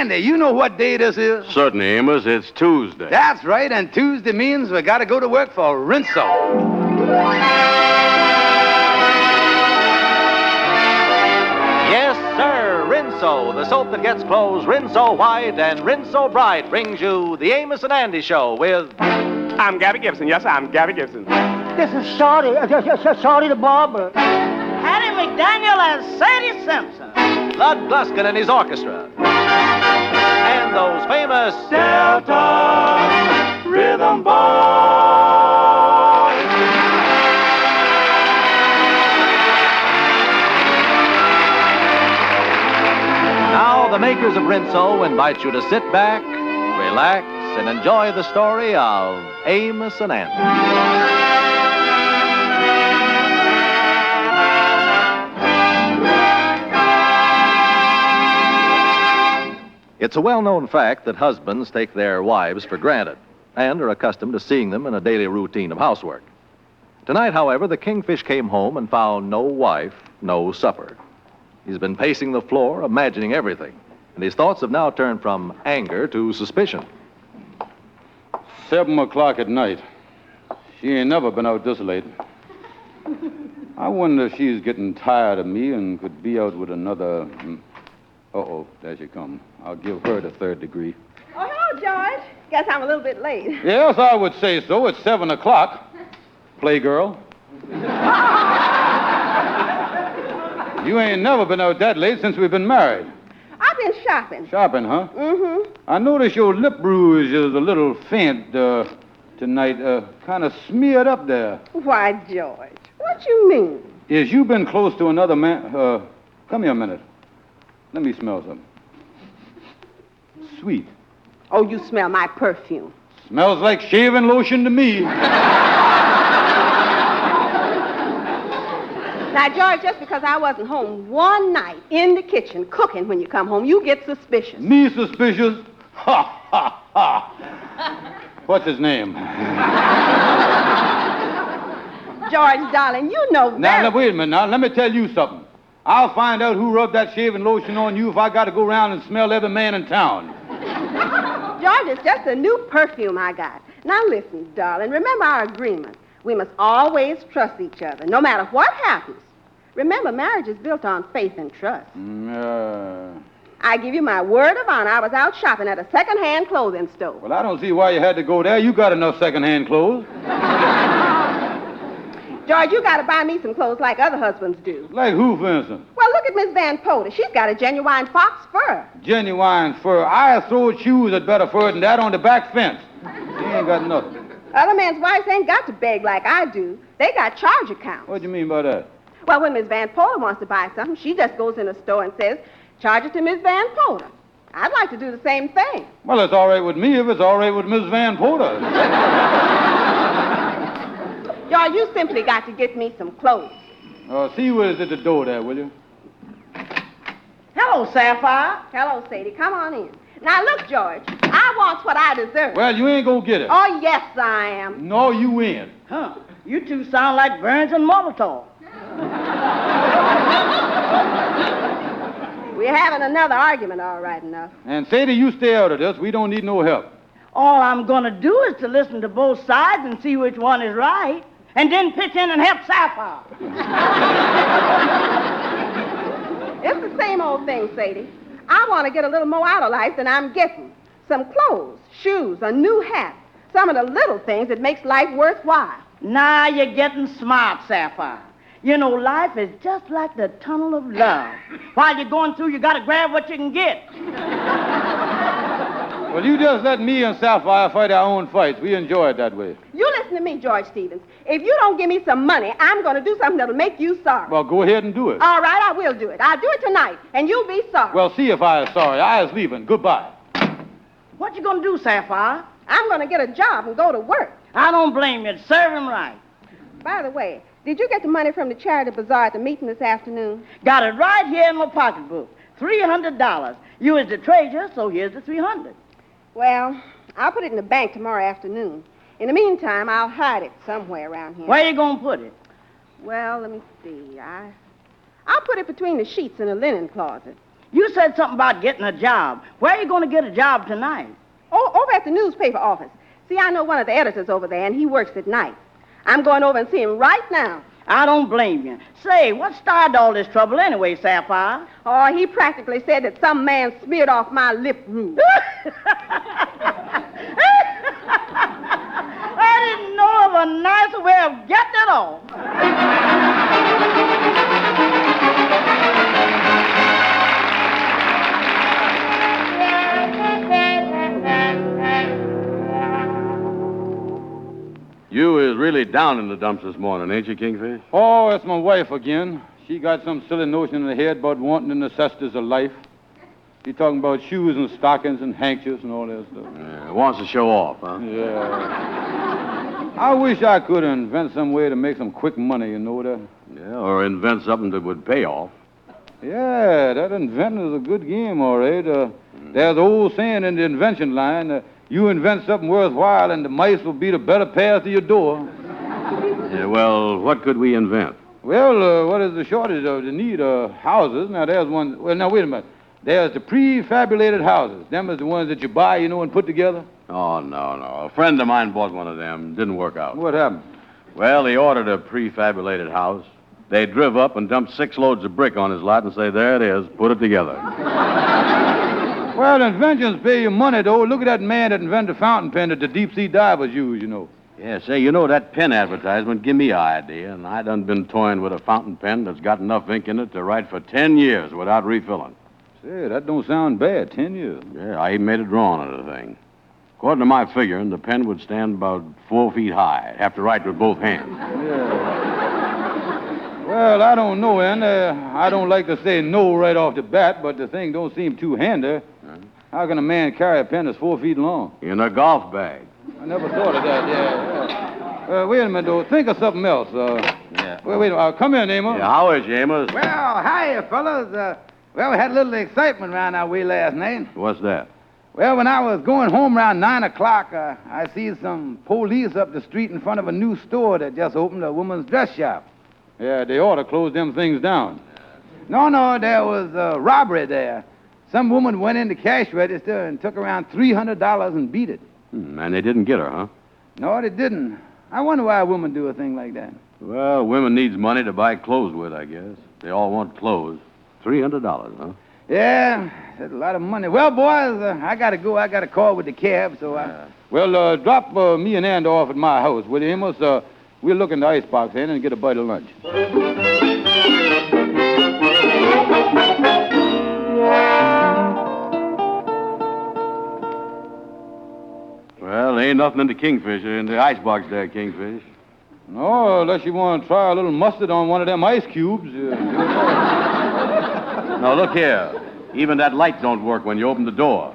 Andy, you know what day this is? Certainly, Amos. It's Tuesday. That's right, and Tuesday means we got to go to work for Rinso. Yes, sir, Rinso, the soap that gets clothes Rinso white and Rinso bright, brings you the Amos and Andy Show with... I'm Gabby Gibson. Yes, I'm Gabby Gibson. This is Shorty, Shorty the barber. Hattie McDaniel and Sadie Simpson. Lud Gluskin and his orchestra. And those famous... Delta Rhythm Boys. Now, the makers of Rinso invite you to sit back, relax, and enjoy the story of Amos and Andy. It's a well-known fact that husbands take their wives for granted and are accustomed to seeing them in a daily routine of housework. Tonight, however, the Kingfish came home and found no wife, no supper. He's been pacing the floor, imagining everything, and his thoughts have now turned from anger to suspicion. 7 o'clock at night. She ain't never been out this late. I wonder if she's getting tired of me and could be out with another... Uh-oh, there she comes. I'll give her the 3rd degree. Oh, hello, George. Guess I'm a little bit late. Yes, I would say so. It's 7 o'clock. Playgirl. You ain't never been out that late since we've been married. I've been shopping. Shopping, huh? Mm-hmm. I notice your lip rouge is a little faint tonight, kind of smeared up there. Why, George, what you mean? Is you been close to another man? Come here a minute. Let me smell something. Sweet. Oh, you smell my perfume. Smells like shaving lotion to me. Now, George, just because I wasn't home one night in the kitchen cooking when you come home, you get suspicious. Me suspicious? Ha, ha, ha. What's his name? George, darling, you know Now, wait a minute. Now, let me tell you something. I'll find out who rubbed that shaving lotion on you if I got to go around and smell every man in town. George, it's just a new perfume I got. Now, listen, darling, remember our agreement. We must always trust each other, no matter what happens. Remember, marriage is built on faith and trust. I give you my word of honor. I was out shopping at a second-hand clothing store. Well, I don't see why you had to go there. You got enough second-hand clothes. George, you got to buy me some clothes like other husbands do. Like who, for instance? Well, look at Miss Van Poter. She's got a genuine fox fur. Genuine fur. I throw shoes at better fur than that on the back fence. She ain't got nothing. Other men's wives ain't got to beg like I do. They got charge accounts. What do you mean by that? Well, when Miss Van Poter wants to buy something, she just goes in the store and says, charge it to Miss Van Poter. I'd like to do the same thing. Well, it's all right with me if it's all right with Miss Van Poter. George, you simply got to get me some clothes. See who is at the door there, will you? Hello, Sapphire. Hello, Sadie. Come on in. Now, look, George, I want what I deserve. Well, you ain't gonna get it. Oh, yes, I am. No, you ain't. Huh. You two sound like Burns and Molotov. We're having another argument, all right enough. And Sadie, you stay out of this. We don't need no help. All I'm going to do is to listen to both sides and see which one is right, and then pitch in and help Sapphire. It's the same old thing, Sadie. I want to get a little more out of life than I'm getting. Some clothes, shoes, a new hat. Some of the little things that makes life worthwhile. Now you're getting smart, Sapphire. You know, life is just like the tunnel of love. While you're going through, you got to grab what you can get. Well, you just let me and Sapphire fight our own fights. We enjoy it that way. You listen to me, George Stevens. If you don't give me some money, I'm going to do something that'll make you sorry. Well, go ahead and do it. All right, I will do it. I'll do it tonight, and you'll be sorry. Well, see if I is sorry. I is leaving. Goodbye. What you going to do, Sapphire? I'm going to get a job and go to work. I don't blame you. Serve him right. By the way, did you get the money from the charity bazaar at the meeting this afternoon? Got it right here in my pocketbook. $300. You is the treasurer, so here's the $300. Well, I'll put it in the bank tomorrow afternoon. In the meantime, I'll hide it somewhere around here. Where you going to put it? Well, let me see. I'll put it between the sheets in the linen closet. You said something about getting a job. Where are you going to get a job tonight? Oh, over at the newspaper office. See, I know one of the editors over there, and he works at night. I'm going over and see him right now. I don't blame you. Say, what started all this trouble anyway, Sapphire? Oh, he practically said that some man smeared off my lip root. I didn't know of a nicer way of getting it off. You is really down in the dumps this morning, ain't you, Kingfish? Oh, it's my wife again. She got some silly notion in her head about wanting the necessities of life. She talking about shoes and stockings and handkerchiefs and all that stuff. Yeah, wants to show off, huh? Yeah. I wish I could invent some way to make some quick money, you know that? Yeah, or invent something that would pay off. Yeah, that inventing is a good game, all right. There's an old saying in the invention line, you invent something worthwhile and the mice will be the better path to your door. Yeah, well, what could we invent? Well, what is the shortage of the need of houses? Now, there's one. Well, now, wait a minute. There's the prefabulated houses. Them is the ones that you buy, you know, and put together. Oh, no. A friend of mine bought one of them. Didn't work out. What happened? Well, he ordered a prefabulated house. They drive up and dumped 6 loads of brick on his lot and say, there it is, put it together. Well, inventions pay you money, though. Look at that man that invented the fountain pen that the deep-sea divers use, you know. Yeah, say, you know, that pen advertisement give me an idea, and I done been toying with a fountain pen that's got enough ink in it to write for 10 years without refilling. Say, that don't sound bad, 10 years. Yeah, I even made a drawing of the thing. According to my figuring, the pen would stand about 4 feet high. Have to write with both hands. Yeah. Well, I don't know, and I don't like to say no right off the bat, but the thing don't seem too handy. How can a man carry a pen that's 4 feet long? In a golf bag. I never thought of that, yeah. Wait a minute, though. Think of something else. Yeah. Wait a minute. Come in, Amos. Yeah, how is you, Amos? Well, hiya, fellas. Well, we had a little excitement around our way last night. What's that? Well, when I was going home around 9 o'clock, I see some police up the street in front of a new store that just opened, a woman's dress shop. Yeah, they ought to close them things down. No, there was a robbery there. Some woman went in the cash register and took around $300 and beat it. And they didn't get her, huh? No, they didn't. I wonder why a woman do a thing like that. Well, women needs money to buy clothes with, I guess. They all want clothes. $300, huh? Yeah, that's a lot of money. Well, boys, I got to go. I got a call with the cab, so Well, drop me and Andy off at my house, will you, Amos? We'll look in the icebox in and get a bite of lunch. Well, ain't nothing in the Kingfish, in the icebox there, Kingfish. No, unless you want to try a little mustard on one of them ice cubes. Now, look here. Even that light don't work when you open the door.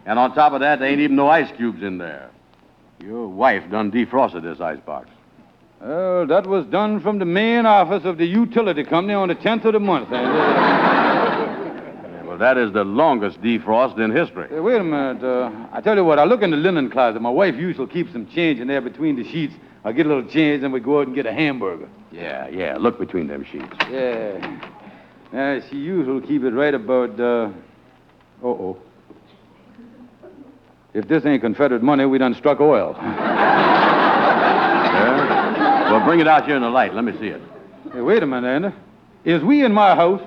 And on top of that, there ain't even no ice cubes in there. Your wife done defrosted this icebox. Well, that was done from the main office of the utility company on the 10th of the month. Well, that is the longest defrost in history. Hey, wait a minute. I tell you what, I look in the linen closet. My wife usually keeps some change in there between the sheets. I get a little change, and we go out and get a hamburger. Yeah. Look between them sheets. Yeah. She usually keep it right about, If this ain't Confederate money, we done struck oil. Yeah? Well, bring it out here in the light. Let me see it. Hey, wait a minute, Andy. Is we in my house?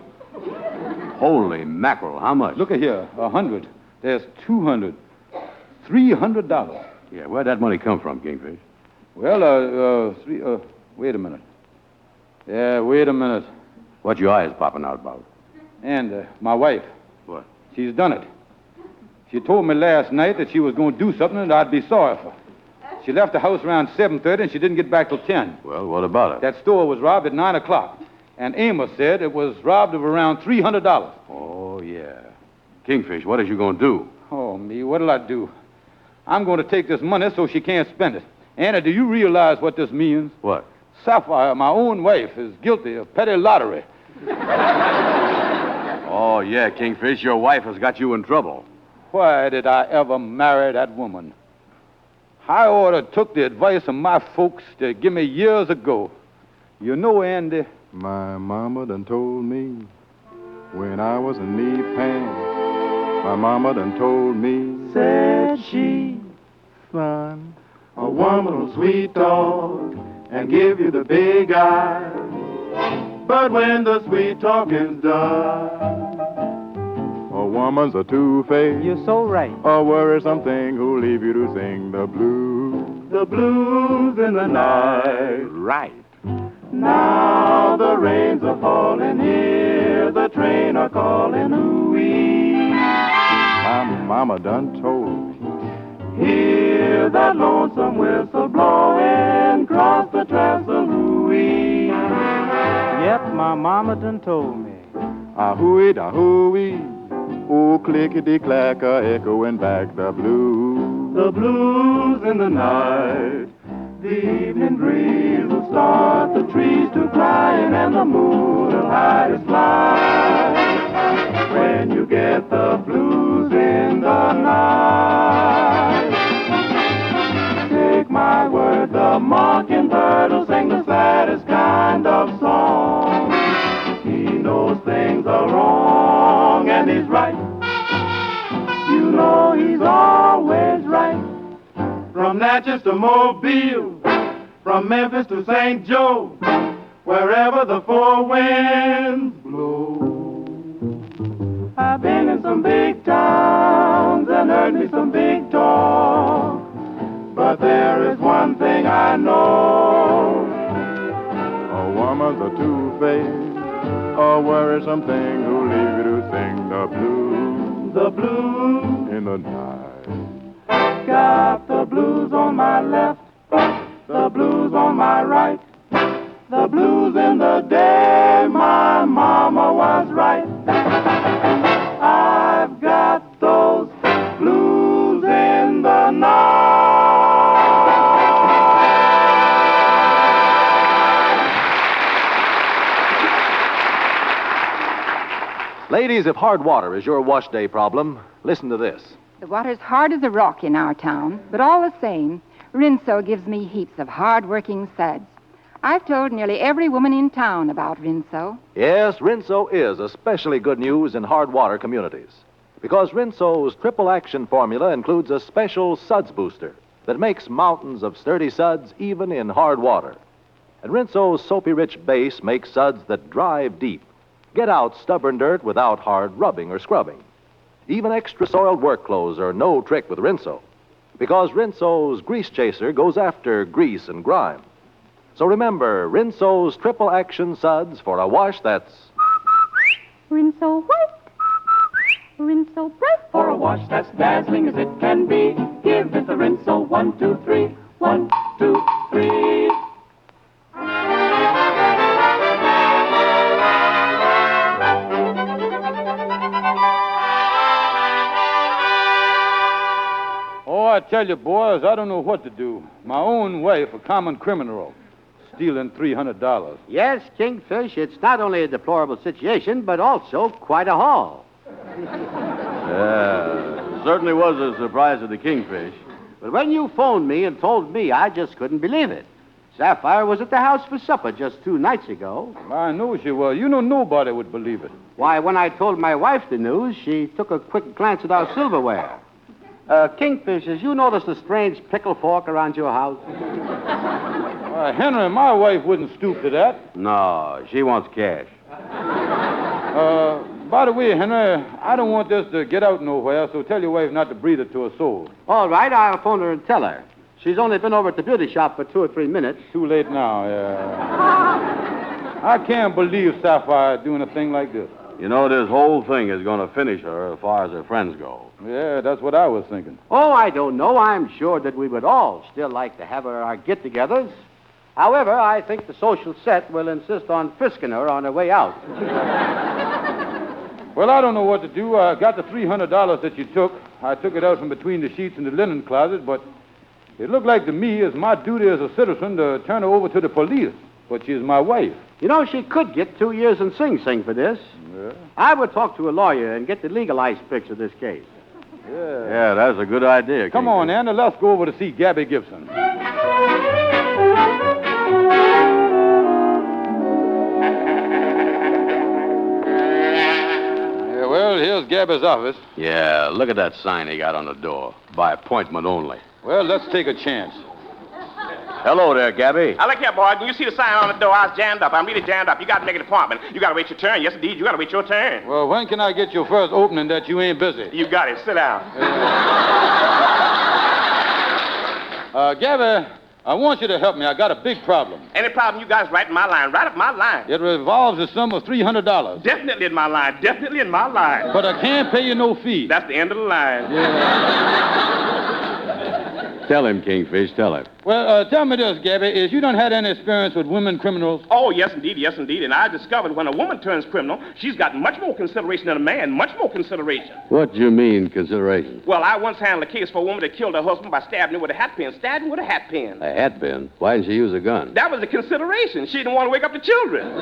Holy mackerel, how much? Look at here, 100. There's 200. $300. Yeah, where'd that money come from, Kingfish? Well, wait a minute. Yeah, wait a minute. What your eyes popping out about? And my wife. What? She's done it. She told me last night that she was going to do something and I'd be sorry for. She left the house around 7:30 and she didn't get back till 10. Well, what about it? That store was robbed at 9 o'clock. And Amos said it was robbed of around $300. Oh, yeah. Kingfish, what is you going to do? Oh, me, what'll I do? I'm going to take this money so she can't spend it. Anna, do you realize what this means? What? Sapphire, my own wife, is guilty of petty lottery. Oh, yeah, Kingfish, your wife has got you in trouble. Why did I ever marry that woman? I ought to took the advice of my folks to give me years ago. You know, Andy... My mama done told me when I was in knee pain. My mama done told me, Said she, son, a woman will sweet talk and give you the big eye. But when the sweet talking's done, a woman's a two-faced, you're so right. a worrisome thing who'll leave you to sing the blues in the night. Right. Now the rains are falling here, the train are calling, ooh-wee. My mama done told me, hear that lonesome whistle blowing across the trestle, ooh-wee. Yep, my mama done told me. Ah-hooey, da-hooey, ooh, clickety-clacker, echoing back the blues in the night. The evening breeze will start the trees to crying, and the moon will hide its light when you get the blues in the night. Take my word, the mockingbird will sing the saddest kind of song. He knows things are wrong and he's right. You know he's always right. From Natchez to Mobile, from Memphis to St. Joe, wherever the four winds blow. I've been in some big towns and heard me some big talk, but there is one thing I know. A woman's a two-faced, a worrisome thing who'll leave you to sing the blues in the night. Got the blues on my left, the blues on my right, the blues in the day my mama was right. I've got those blues in the night. Ladies, if hard water is your wash day problem, listen to this. The water's hard as a rock in our town, but all the same, Rinso gives me heaps of hard-working suds. I've told nearly every woman in town about Rinso. Yes, Rinso is especially good news in hard water communities, because Rinso's triple action formula includes a special suds booster that makes mountains of sturdy suds even in hard water. And Rinso's soapy-rich base makes suds that drive deep, get out stubborn dirt without hard rubbing or scrubbing. Even extra soiled work clothes are no trick with Rinso, because Rinso's grease chaser goes after grease and grime. So remember, Rinso's triple action suds for a wash that's Rinso white, Rinso bright. For a wash that's dazzling as it can be, give it the Rinso 1, 2, 3. 1, 2, 3. Oh, I tell you, boys, I don't know what to do. My own wife, a common criminal, stealing $300. Yes, Kingfish, it's not only a deplorable situation, but also quite a haul. Yeah, certainly was a surprise to the Kingfish. But when you phoned me and told me, I just couldn't believe it. Sapphire was at the house for supper just 2 nights ago. I know she was. You know nobody would believe it. Why, when I told my wife the news, she took a quick glance at our silverware. Kingfish, has you noticed a strange pickle fork around your house? Henry, my wife wouldn't stoop to that. No, she wants cash. By the way, Henry, I don't want this to get out nowhere, so tell your wife not to breathe it to a soul. All right, I'll phone her and tell her. She's only been over at the beauty shop for 2 or 3 minutes. Too late now, yeah. I can't believe Sapphire doing a thing like this. You know, this whole thing is going to finish her as far as her friends go. Yeah, that's what I was thinking. Oh, I don't know. I'm sure that we would all still like to have our get-togethers. However, I think the social set will insist on frisking her on her way out. Well, I don't know what to do. I got the $300 that you took. I took it out from between the sheets in the linen closet, but it looked like to me as my duty as a citizen to turn her over to the police. But she's my wife. You know, she could get 2 years in Sing Sing for this. Yeah. I would talk to a lawyer and get the legal ice fix of this case. Yeah, that's a good idea. Come on, Andy, let's go over to see Gabby Gibson. this Gabby's office? Yeah, look at that sign he got on the door. By appointment only. Well, let's take a chance. Hello there, Gabby. Look here, boy. When you see the sign on the door, I was jammed up. I'm really jammed up. You got to make an appointment. You got to wait your turn. Yes, indeed. You got to wait your turn. Well, when can I get your first opening that you ain't busy? You got it. Sit down. Gabby, I want you to help me. I got a big problem. Any problem you guys right in my line. Right up my line. It revolves a sum of $300. Definitely in my line. Definitely in my line. But I can't pay you no fee. That's the end of the line. Tell him, Kingfish, tell him. Well, tell me this, Gabby. Is you done had any experience with women criminals? Oh, yes, indeed, yes, indeed. And I discovered when a woman turns criminal, she's got much more consideration than a man, much more consideration. What do you mean, consideration? Well, I once handled a case for a woman that killed her husband by stabbing him with a hat pin. Stabbed him with a hat pin. A hat pin? Why didn't she use a gun? That was the consideration. She didn't want to wake up the children.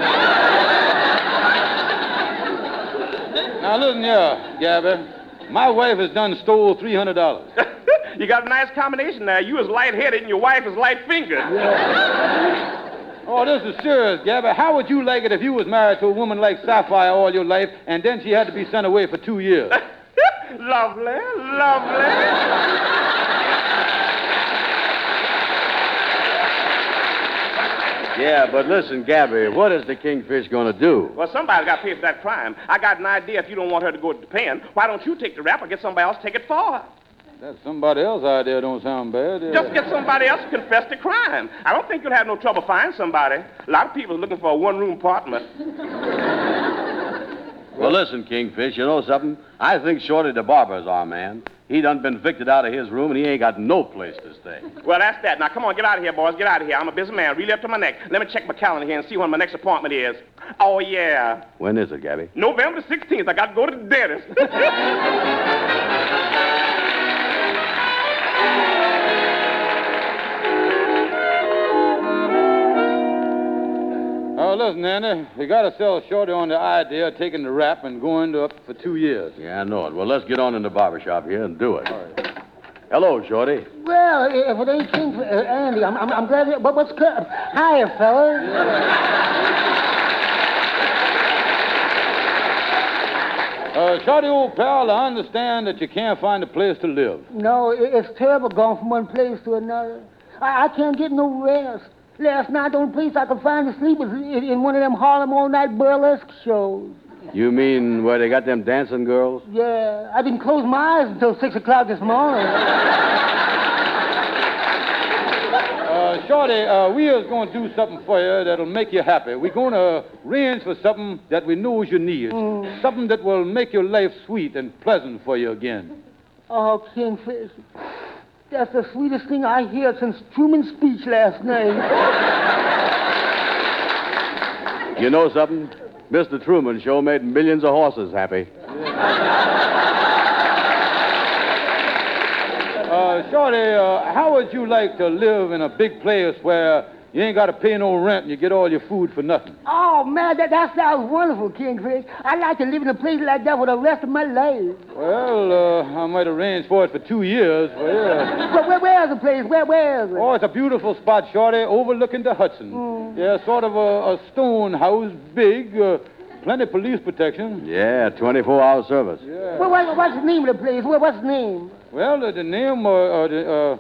Now, listen here, Gabby. My wife has done stole $300. You got a nice combination there. You is light-headed and your wife is light-fingered. Yeah. Oh, this is serious, Gabby. How would you like it if you was married to a woman like Sapphire all your life, and then she had to be sent away for 2 years? Lovely, lovely. Yeah, but listen, Gabby, what is the Kingfish going to do? Well, somebody's got to pay for that crime. I got an idea. If you don't want her to go to the pen, why don't you take the rap or get somebody else to take it for her? That somebody else's idea don't sound bad. Just get somebody else to confess the crime. I don't think you'll have no trouble finding somebody. A lot of people are looking for a one-room apartment. Well, listen, Kingfish, you know something? I think Shorty the barber's our man. He done been evicted out of his room, and he ain't got no place to stay. Well, that's that. Now, come on, get out of here, boys. Get out of here. I'm a busy man, really up to my neck. Let me check my calendar here and see when my next appointment is. Oh, yeah. When is it, Gabby? November the 16th. I got to go to the dentist. Oh, listen, Andy, you got to sell Shorty on the idea of taking the rap and going up for 2 years. Yeah, I know it. Well, let's get on in the barber shop here and do it. All right. Hello, Shorty. Well, if it ain't King Andy, I'm glad. What's hiya, fellas? Shorty, old pal, I understand that you can't find a place to live. No, it's terrible going from one place to another. I can't get no rest. Last night, the only place I could find to sleep was in one of them Harlem all-night burlesque shows. You mean where they got them dancing girls? Yeah, I didn't close my eyes until 6 o'clock this morning. Shorty, we is going to do something for you that'll make you happy. We're going to arrange for something that we know you need. Something that will make your life sweet and pleasant for you again. Oh, Kingfish. That's the sweetest thing I heard since Truman's speech last night. You know something? Mr. Truman sure made millions of horses happy. Shorty, how would you like to live in a big place where you ain't got to pay no rent and you get all your food for nothing? Oh, man, that sounds wonderful, Kingfish. I'd like to live in a place like that for the rest of my life. Well, I might arrange for it for 2 years. Well, yeah. But where is the place? Where is it? Oh, it's a beautiful spot, Shorty, overlooking the Hudson. Yeah, sort of a stone house, big, plenty of police protection. Yeah, 24-hour service. Yeah. Well, what's the name of the place? What's the name? Well, the name, oh,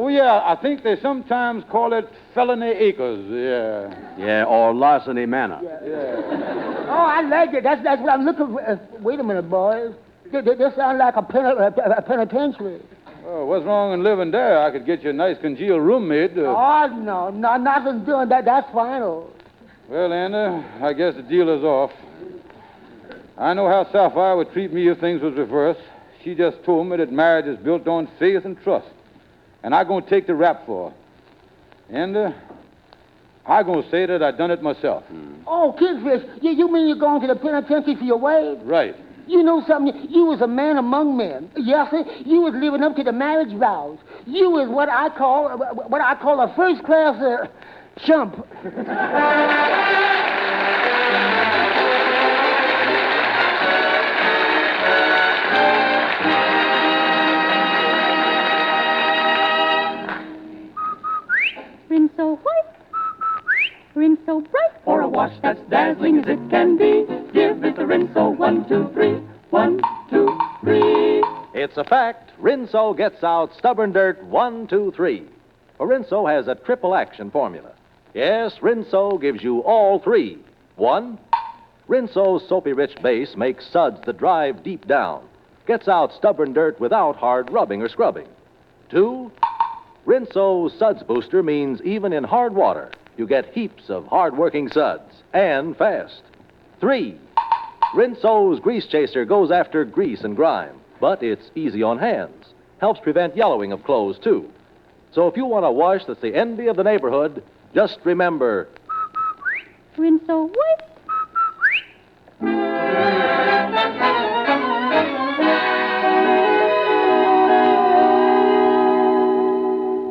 yeah, I think they sometimes call it Felony Acres, yeah. Yeah, or Larceny Manor. Yeah. Oh, I like it. That's what I'm looking for. Wait a minute, boys. This sounds like a penitentiary. Oh, what's wrong in living there? I could get you a nice congealed roommate. Oh, no, nothing doing that. That's final. Well, Anna, I guess the deal is off. I know how Sapphire would treat me if things was reversed. She just told me that marriage is built on faith and trust. And I'm going to take the rap for her. And I'm going to say that I done it myself. Oh, Kingfish, you mean you're going to the penitentiary for your wife? Right. You know something? You was a man among men. Yes, sir. You was living up to the marriage vows. You was what I call a first-class chump. Rinse so white, rinse so bright, for a wash that's dazzling as it can be. Give it the rinse so 1, 2, 3. 1, It's a fact. Rinso gets out stubborn dirt 1, 2, 3. For Rinso has a triple action formula. Yes, Rinso gives you all three. 1, Rinso's soapy-rich base makes suds that drive deep down. Gets out stubborn dirt without hard rubbing or scrubbing. 2, Rinso's Suds Booster means even in hard water, you get heaps of hard-working suds, and fast. 3, Rinso's Grease Chaser goes after grease and grime, but it's easy on hands. Helps prevent yellowing of clothes, too. So if you want a wash that's the envy of the neighborhood, just remember... Rinso what?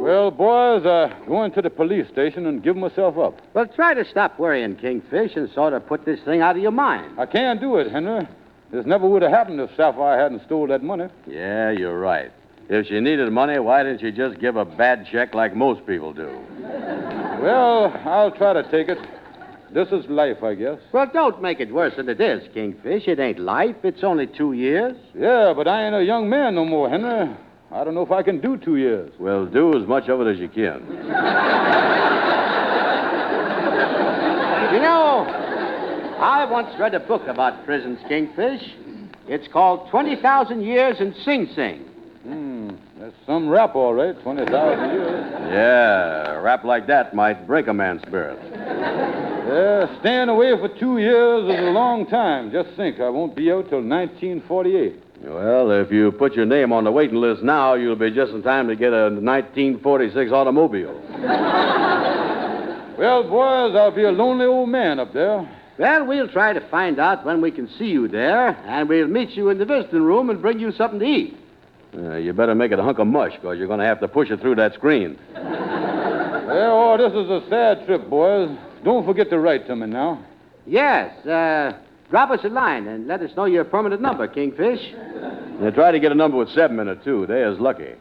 Well, boys, going to the police station and give myself up. Well, try to stop worrying, Kingfish, and sort of put this thing out of your mind. I can't do it, Henry. This never would have happened if Sapphire hadn't stole that money. Yeah, you're right. If she needed money, why didn't you just give a bad check like most people do? Well, I'll try to take it. This is life, I guess. Well, don't make it worse than it is, Kingfish. It ain't life. It's only 2 years. Yeah, but I ain't a young man no more, Henry. I don't know if I can do 2 years. Well, do as much of it as you can. You know, I once read a book about prisons, Kingfish. It's called 20,000 Years in Sing Sing. That's some rap, all right. 20,000 years. Yeah, a rap like that might break a man's spirit. Yeah, staying away for 2 years is a long time. Just think, I won't be out till 1948. Well, if you put your name on the waiting list now, you'll be just in time to get a 1946 automobile. Well, boys, I'll be a lonely old man up there. Well, we'll try to find out when we can see you there, and we'll meet you in the visiting room and bring you something to eat. You better make it a hunk of mush, because you're going to have to push it through that screen. Well, this is a sad trip, boys. Don't forget to write to me now. Yes, drop us a line and let us know your permanent number, Kingfish. Try to get a number with 7 in it, too. There's lucky.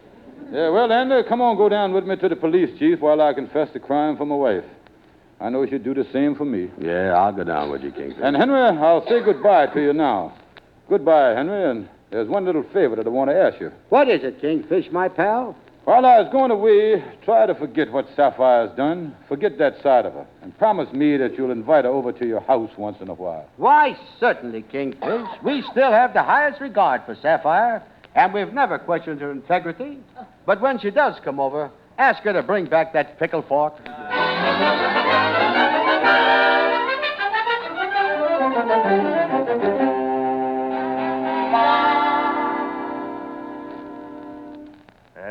Yeah, well, Andy, come on, go down with me to the police chief while I confess the crime for my wife. I know she'd do the same for me. Yeah, I'll go down with you, Kingfish. And, Henry, I'll say goodbye to you now. Goodbye, Henry, and there's one little favor that I want to ask you. What is it, Kingfish, my pal? While I was going away, try to forget what Sapphire's done. Forget that side of her. And promise me that you'll invite her over to your house once in a while. Why, certainly, Kingfish. We still have the highest regard for Sapphire, and we've never questioned her integrity. But when she does come over, ask her to bring back that pickle fork.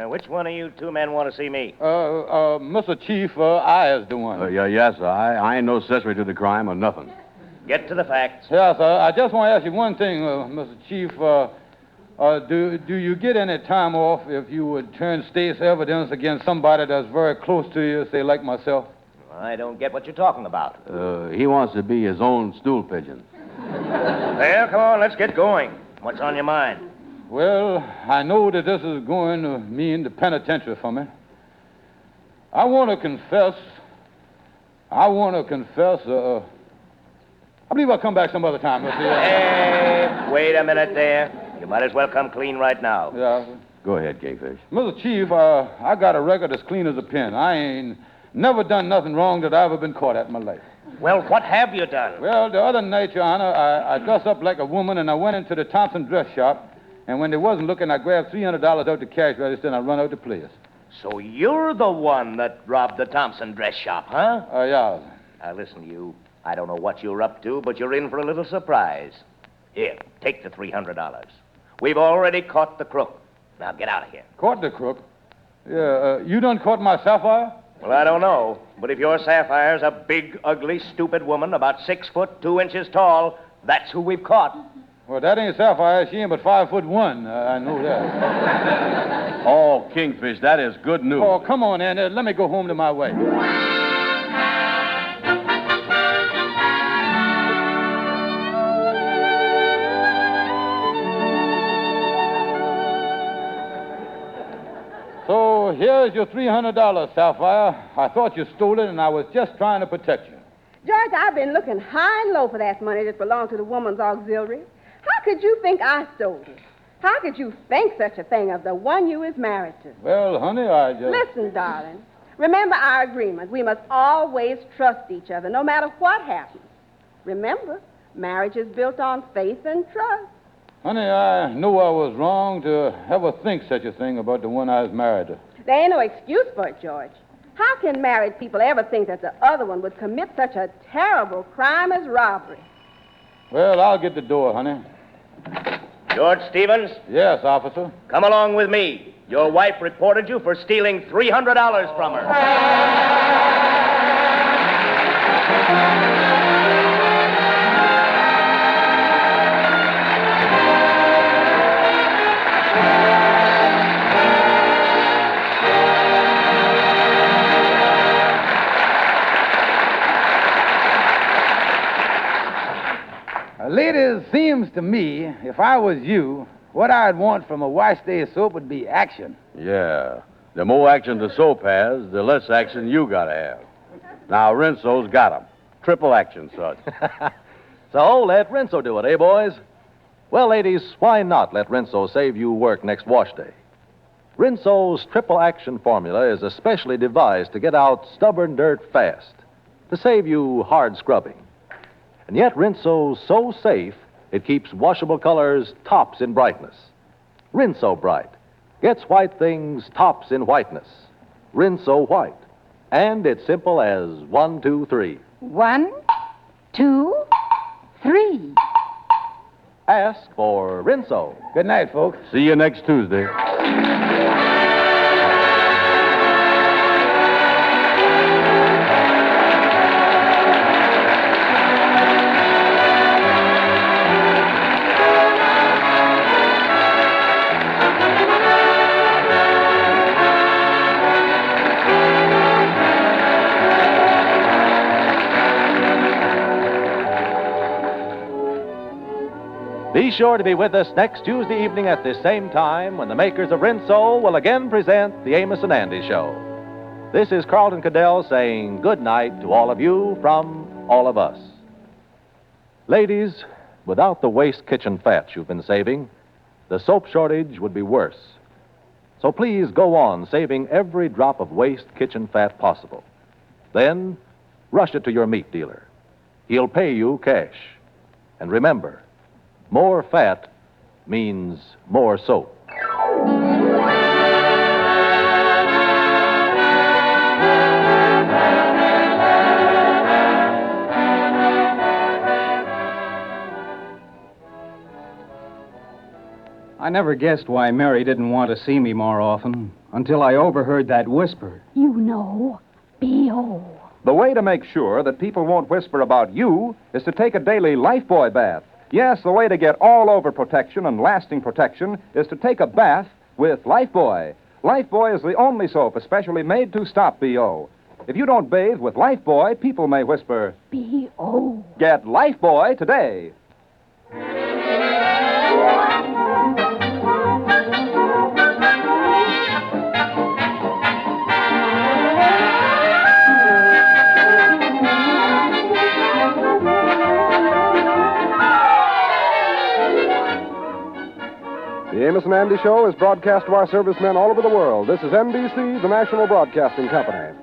Which one of you two men want to see me? Mr. Chief, I is the one. Yes, sir. I ain't no accessory to the crime or nothing. Get to the facts. Yes, sir. I just want to ask you one thing, Mr. Chief. Do you get any time off if you would turn state's evidence against somebody that's very close to you, say like myself? I don't get what you're talking about. He wants to be his own stool pigeon. Well, come on, let's get going. What's on your mind? Well, I know that this is going to mean the penitentiary for me. I want to confess. I believe I'll come back some other time. Hey, wait a minute there. You might as well come clean right now. Yeah. Go ahead, Kingfish. Mr. Chief, I got a record as clean as a pin. I ain't never done nothing wrong that I've ever been caught at in my life. Well, what have you done? Well, the other night, Your Honor, I dressed up like a woman and I went into the Thompson dress shop. And when they wasn't looking, I grabbed $300 out the cash register and I run out the place. So you're the one that robbed the Thompson dress shop, huh? Yeah. Now, listen, you. I don't know what you're up to, but you're in for a little surprise. Here, take the $300. We've already caught the crook. Now, get out of here. Caught the crook? Yeah, you done caught my Sapphire? Well, I don't know. But if your Sapphire's a big, ugly, stupid woman about 6 foot 2 inches tall, that's who we've caught. Well, that ain't Sapphire. She ain't but 5'1". I know that. Oh, Kingfish, that is good news. Oh, come on, Andy. Let me go home to my wife. So here's your $300, Sapphire. I thought you stole it, and I was just trying to protect you. George, I've been looking high and low for that money that belonged to the woman's auxiliary. How could you think I stole it? How could you think such a thing of the one you is married to? Well, honey, I just... Listen, darling. Remember our agreement. We must always trust each other, no matter what happens. Remember, marriage is built on faith and trust. Honey, I know I was wrong to ever think such a thing about the one I was married to. There ain't no excuse for it, George. How can married people ever think that the other one would commit such a terrible crime as robbery? Well, I'll get the door, honey. George Stevens? Yes, officer. Come along with me. Your wife reported you for stealing $300 from her. Ladies, seems to me, if I was you, what I'd want from a wash day soap would be action. Yeah. The more action the soap has, the less action you gotta have. Now, Rinso's got 'em. Triple action, son. So let Rinso do it, eh, boys? Well, ladies, why not let Rinso save you work next wash day? Rinso's triple action formula is especially devised to get out stubborn dirt fast, to save you hard scrubbing. And yet Rinso's so safe, it keeps washable colors tops in brightness. Rinso Bright gets white things tops in whiteness. Rinso White. And it's simple as 1, 2, 3. 1, 2, 3. Ask for Rinso. Good night, folks. See you next Tuesday. Be sure to be with us next Tuesday evening at this same time when the makers of Rinso will again present the Amos and Andy Show. This is Carlton Cadell saying good night to all of you from all of us. Ladies, without the waste kitchen fats you've been saving, the soap shortage would be worse. So please go on saving every drop of waste kitchen fat possible. Then, rush it to your meat dealer. He'll pay you cash. And remember, more fat means more soap. I never guessed why Mary didn't want to see me more often until I overheard that whisper. You know, B.O. The way to make sure that people won't whisper about you is to take a daily Lifebuoy bath. Yes, the way to get all-over protection and lasting protection is to take a bath with Lifebuoy. Lifebuoy is the only soap especially made to stop B.O. If you don't bathe with Lifebuoy, people may whisper, B.O. Get Lifebuoy today. The Amos and Andy Show is broadcast to our servicemen all over the world. This is NBC, the national broadcasting company.